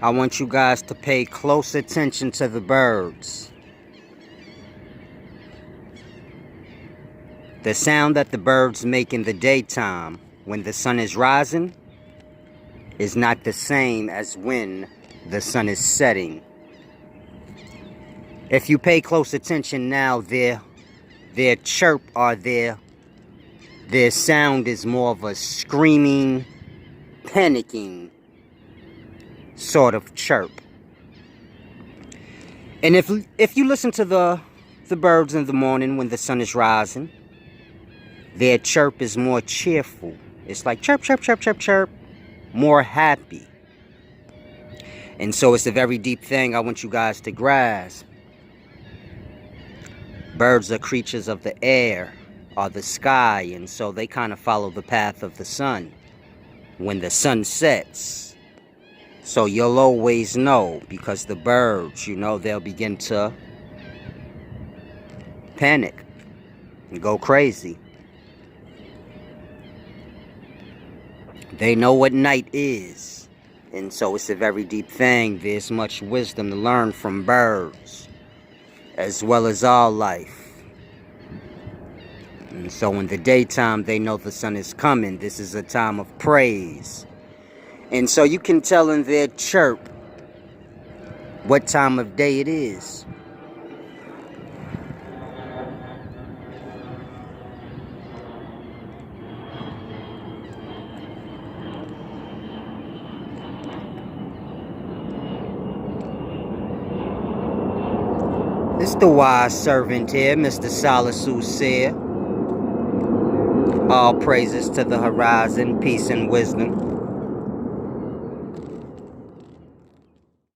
I want you guys to pay close attention to the birds. The sound that the birds make in the daytime when the sun is rising is not the same as when the sun is setting. If you pay close attention now, their chirp or their sound is more of a screaming, panicking sort of chirp. And if you listen to the birds in the morning when the sun is rising, their chirp is more cheerful. It's like chirp, chirp, chirp, chirp, chirp, more happy. And so it's a very deep thing I want you guys to grasp. Birds are creatures of the air or the sky, and so they kind of follow the path of the sun when the sun sets. So you'll always know, because the birds, you know, they'll begin to panic and go crazy. They know what night is, and so it's a very deep thing. There's much wisdom to learn from birds, as well as all life. And so in the daytime, they know the sun is coming. This is a time of praise. And so you can tell in their chirp what time of day it is. It's the wise servant here, Mr. Solace Knowledge. All praises to the horizon, peace and wisdom.